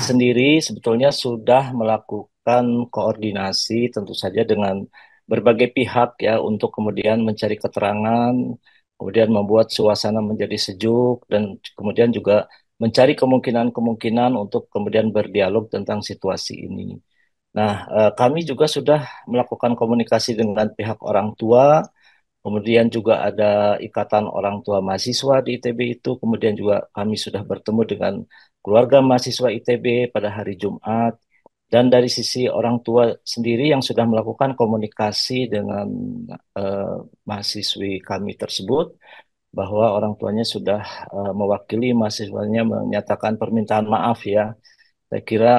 sendiri sebetulnya sudah melakukan koordinasi tentu saja dengan berbagai pihak ya untuk kemudian mencari keterangan, kemudian membuat suasana menjadi sejuk dan kemudian juga mencari kemungkinan-kemungkinan untuk kemudian berdialog tentang situasi ini. Nah, kami juga sudah melakukan komunikasi dengan pihak orang tua. Kemudian juga ada Ikatan Orang Tua Mahasiswa di ITB itu. Kemudian juga kami sudah bertemu dengan keluarga mahasiswa ITB pada hari Jumat. Dan dari sisi orang tua sendiri yang sudah melakukan komunikasi dengan eh, mahasiswi kami tersebut, bahwa orang tuanya sudah mewakili mahasiswanya menyatakan permintaan maaf ya. Saya kira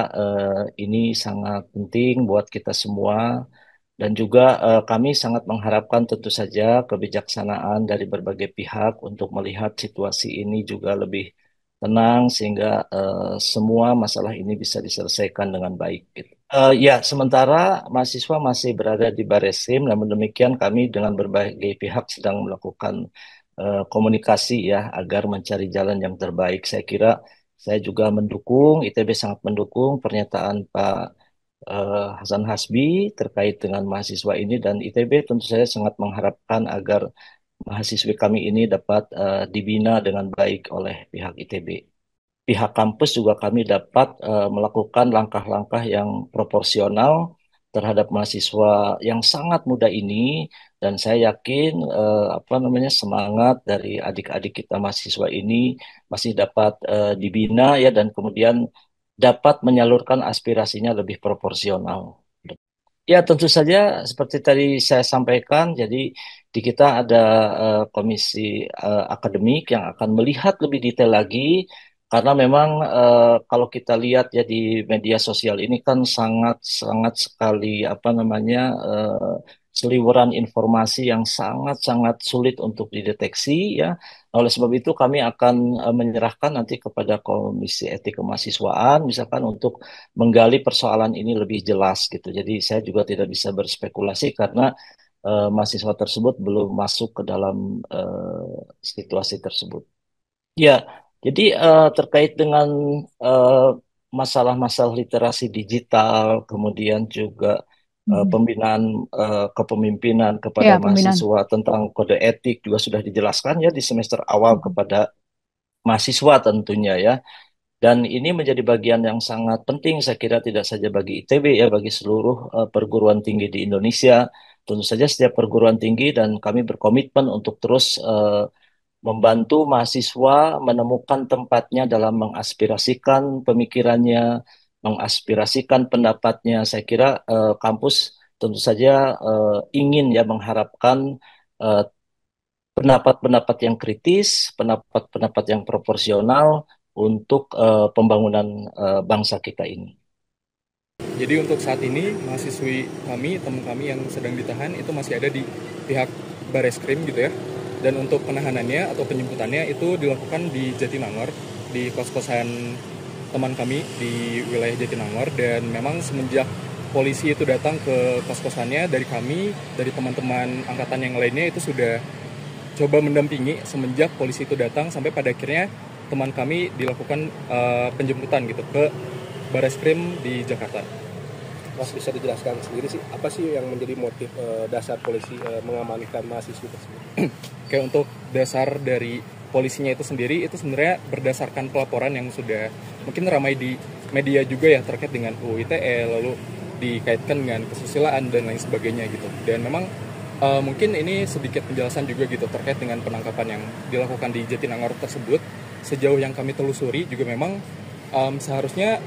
ini sangat penting buat kita semua dan juga kami sangat mengharapkan tentu saja kebijaksanaan dari berbagai pihak untuk melihat situasi ini juga lebih tenang sehingga semua masalah ini bisa diselesaikan dengan baik. Gitu. Ya, sementara mahasiswa masih berada di Bareskrim, namun demikian kami dengan berbagai pihak sedang melakukan komunikasi ya agar mencari jalan yang terbaik. Saya kira saya juga mendukung, ITB sangat mendukung pernyataan Pak Hasan Hasbi terkait dengan mahasiswa ini dan ITB tentu saja sangat mengharapkan agar mahasiswi kami ini dapat dibina dengan baik oleh pihak ITB. Pihak kampus juga kami dapat melakukan langkah-langkah yang proporsional terhadap mahasiswa yang sangat muda ini dan saya yakin apa namanya semangat dari adik-adik kita mahasiswa ini masih dapat dibina ya dan kemudian dapat menyalurkan aspirasinya lebih proporsional. Ya, tentu saja seperti tadi saya sampaikan, jadi di kita ada komisi akademik yang akan melihat lebih detail lagi, karena memang kalau kita lihat ya di media sosial ini kan sangat sangat sekali apa namanya seliweran informasi yang sangat sangat sulit untuk dideteksi ya. Oleh sebab itu kami akan menyerahkan nanti kepada Komisi Etik Kemahasiswaan, misalkan untuk menggali persoalan ini lebih jelas gitu. Jadi saya juga tidak bisa berspekulasi karena mahasiswa tersebut belum masuk ke dalam situasi tersebut. Ya, jadi terkait dengan eh, masalah-masalah literasi digital, kemudian juga Mhm. pembinaan kepemimpinan kepada Ya, pembinaan. mahasiswa tentang kode etik juga sudah dijelaskan ya di semester awal Mhm. kepada mahasiswa tentunya ya. Dan ini menjadi bagian yang sangat penting, saya kira tidak saja bagi ITB ya, bagi seluruh perguruan tinggi di Indonesia. Tentu saja setiap perguruan tinggi dan kami berkomitmen untuk terus membantu mahasiswa menemukan tempatnya dalam mengaspirasikan pemikirannya, mengaspirasikan pendapatnya. Saya kira kampus tentu saja ingin ya mengharapkan eh, pendapat-pendapat yang kritis, pendapat-pendapat yang proporsional untuk pembangunan bangsa kita ini. Jadi untuk saat ini mahasiswi kami, teman kami yang sedang ditahan itu masih ada di pihak Bareskrim gitu ya. Dan untuk penahanannya atau penjemputannya itu dilakukan di Jatinangor, di kos-kosan teman kami di wilayah Jatinangor. Dan memang semenjak polisi itu datang ke kos-kosannya, dari kami, dari teman-teman angkatan yang lainnya itu sudah coba mendampingi semenjak polisi itu datang sampai pada akhirnya teman kami dilakukan penjemputan gitu ke Bareskrim di Jakarta. Mas bisa dijelaskan sendiri sih apa sih yang menjadi motif dasar polisi mengamankan mahasiswa tersebut? Oke, untuk dasar dari polisinya itu sendiri itu sebenarnya berdasarkan pelaporan yang sudah mungkin ramai di media juga ya terkait dengan UU ITE, lalu dikaitkan dengan kesusilaan dan lain sebagainya gitu. Dan memang mungkin ini sedikit penjelasan juga gitu terkait dengan penangkapan yang dilakukan di Jatinangor tersebut. Sejauh yang kami telusuri juga memang seharusnya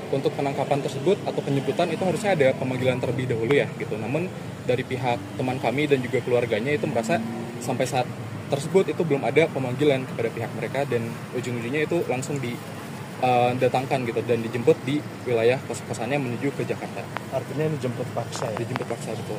untuk penangkapan tersebut atau penjemputan itu harusnya ada pemanggilan terlebih dahulu ya gitu. Namun dari pihak teman kami dan juga keluarganya itu merasa sampai saat tersebut itu belum ada pemanggilan kepada pihak mereka dan ujung-ujungnya itu langsung didatangkan gitu dan dijemput di wilayah kos-kosannya menuju ke Jakarta. Artinya dijemput paksa ya? Dijemput paksa betul.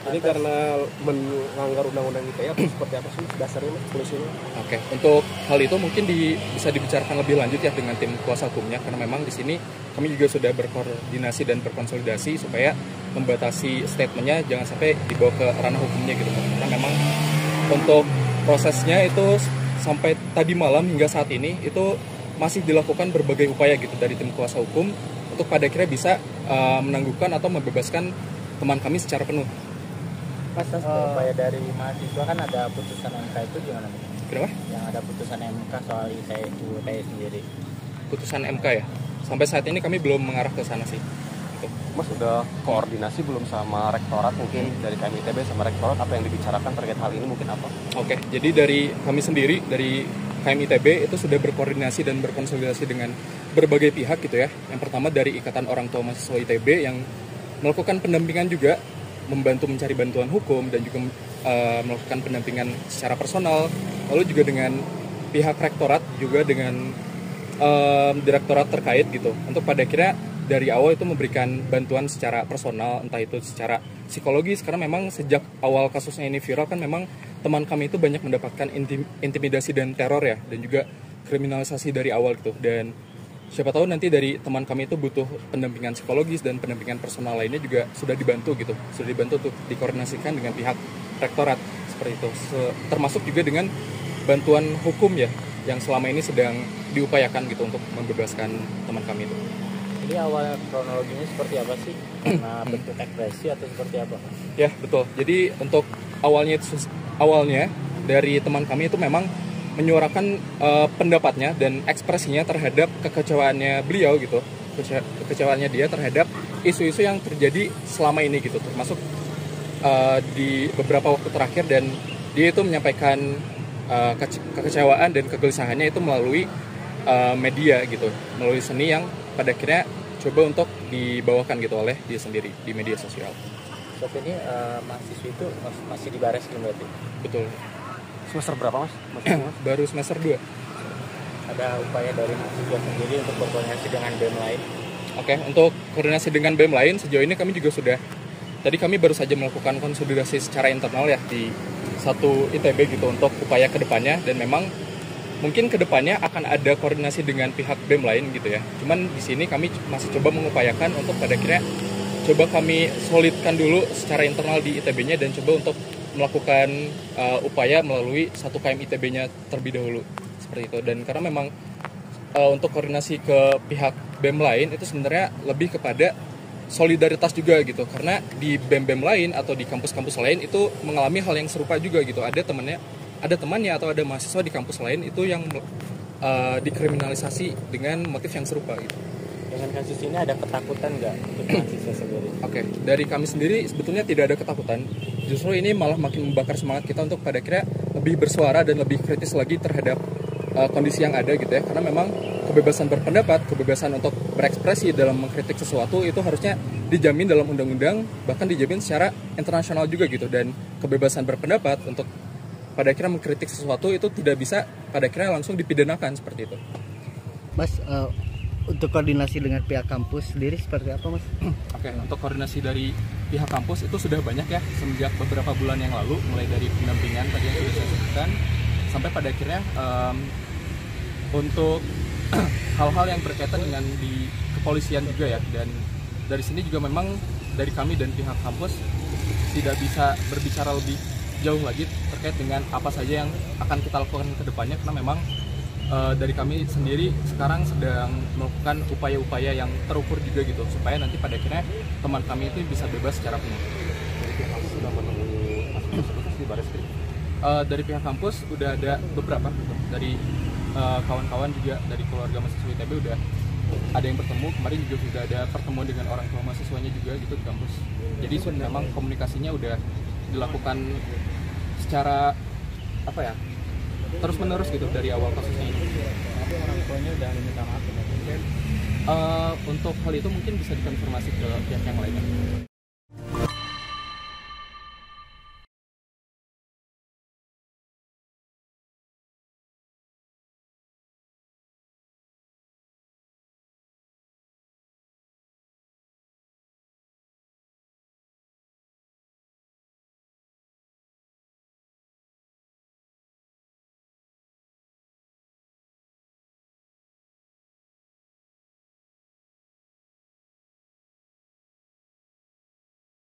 Ini karena melanggar undang-undang ITE atau seperti apa sih dasarnya polisi ini? Oke, untuk hal itu mungkin bisa dibicarakan lebih lanjut ya dengan tim kuasa hukumnya karena memang di sini kami juga sudah berkoordinasi dan berkonsolidasi supaya membatasi statementnya jangan sampai dibawa ke ranah hukumnya gitu. Karena memang untuk prosesnya itu sampai tadi malam hingga saat ini itu masih dilakukan berbagai upaya gitu dari tim kuasa hukum untuk pada akhirnya bisa menangguhkan atau membebaskan teman kami secara penuh. Mas, upaya dari mahasiswa kan ada putusan MK itu gimana? Kenapa? Yang ada putusan MK soal UTS sendiri. Putusan MK ya? Sampai saat ini kami belum mengarah ke sana sih. Gitu. Mas udah koordinasi belum sama rektorat mungkin dari KMITB sama rektorat, apa yang dibicarakan terkait hal ini mungkin apa? Oke, jadi dari kami sendiri dari KMITB itu sudah berkoordinasi dan berkonsolidasi dengan berbagai pihak gitu ya. Yang pertama dari Ikatan Orang Tua Mahasiswa ITB yang melakukan pendampingan juga, membantu mencari bantuan hukum dan juga melakukan pendampingan secara personal. Lalu juga dengan pihak rektorat juga dengan direktorat terkait gitu. Untuk pada akhirnya dari awal itu memberikan bantuan secara personal, entah itu secara psikologis, karena memang sejak awal kasusnya ini viral kan memang teman kami itu banyak mendapatkan intimidasi dan teror ya, dan juga kriminalisasi dari awal gitu. Dan siapa tahu nanti dari teman kami itu butuh pendampingan psikologis dan pendampingan personal lainnya juga sudah dibantu gitu, sudah dibantu untuk dikoordinasikan dengan pihak rektorat seperti itu, termasuk juga dengan bantuan hukum ya yang selama ini sedang diupayakan gitu untuk membebaskan teman kami itu. Jadi awal kronologinya seperti apa sih? Karena bentuk ekspresi atau seperti apa? Ya betul. Jadi untuk awalnya dari teman kami itu memang menyuarakan pendapatnya dan ekspresinya terhadap kekecewaannya beliau gitu, kekecewaannya dia terhadap isu-isu yang terjadi selama ini gitu, termasuk di beberapa waktu terakhir, dan dia itu menyampaikan kekecewaan dan kegelisahannya itu melalui media gitu, melalui seni yang pada akhirnya coba untuk dibawakan gitu oleh dia sendiri di media sosial. Saat ini mahasiswa itu masih di Bareskim berarti? Betul. Semester berapa mas? Baru semester 2. Ada upaya dari mahasiswa sendiri untuk berkoordinasi dengan BEM lain? Oke, untuk koordinasi dengan BEM lain sejauh ini kami juga sudah, tadi kami baru saja melakukan konsolidasi secara internal ya di satu ITB gitu untuk upaya kedepannya, dan memang mungkin kedepannya akan ada koordinasi dengan pihak BEM lain gitu ya. Cuman di sini kami masih coba mengupayakan untuk pada akhirnya coba kami solidkan dulu secara internal di ITB-nya dan coba untuk melakukan upaya melalui satu KM ITB-nya terlebih dahulu seperti itu. Dan karena memang untuk koordinasi ke pihak BEM lain itu sebenarnya lebih kepada solidaritas juga gitu, karena di BEM-BEM lain atau di kampus-kampus lain itu mengalami hal yang serupa juga gitu. Ada temannya atau ada mahasiswa di kampus lain itu yang dikriminalisasi dengan motif yang serupa gitu. Dengan kasus ini ada ketakutan nggak untuk mahasiswa sendiri? Oke, dari kami sendiri sebetulnya tidak ada ketakutan. Justru ini malah makin membakar semangat kita untuk pada akhirnya lebih bersuara dan lebih kritis lagi terhadap kondisi yang ada gitu ya. Karena memang kebebasan berpendapat, kebebasan untuk berekspresi dalam mengkritik sesuatu itu harusnya dijamin dalam undang-undang, bahkan dijamin secara internasional juga gitu. Dan kebebasan berpendapat untuk pada akhirnya mengkritik sesuatu itu tidak bisa pada akhirnya langsung dipidanakan seperti itu. Mas, untuk koordinasi dengan pihak kampus sendiri seperti apa mas? Oke, untuk koordinasi dari pihak kampus itu sudah banyak ya semenjak beberapa bulan yang lalu, mulai dari pendampingan tadi yang sudah saya sebutkan sampai pada akhirnya untuk hal-hal yang berkaitan dengan di kepolisian juga ya. Dan dari sini juga memang dari kami dan pihak kampus tidak bisa berbicara lebih jauh lagi terkait dengan apa saja yang akan kita lakukan ke depannya, karena memang dari kami sendiri sekarang sedang melakukan upaya-upaya yang terukur juga gitu, supaya nanti pada akhirnya teman kami itu bisa bebas secara penuh. Dari pihak kampus sudah menunggu kasus di Bareskim? Dari pihak kampus udah ada beberapa gitu. Dari kawan-kawan juga dari keluarga mahasiswa ITB udah ada yang bertemu. Kemarin juga sudah ada pertemuan dengan orang tua mahasiswanya juga gitu di kampus. Jadi memang komunikasinya udah dilakukan secara apa ya, terus menerus gitu dari awal kasusnya ini. Tapi orang tuanya udah minta maaf mungkin. Untuk hal itu mungkin bisa dikonfirmasi ke pihak yang lainnya.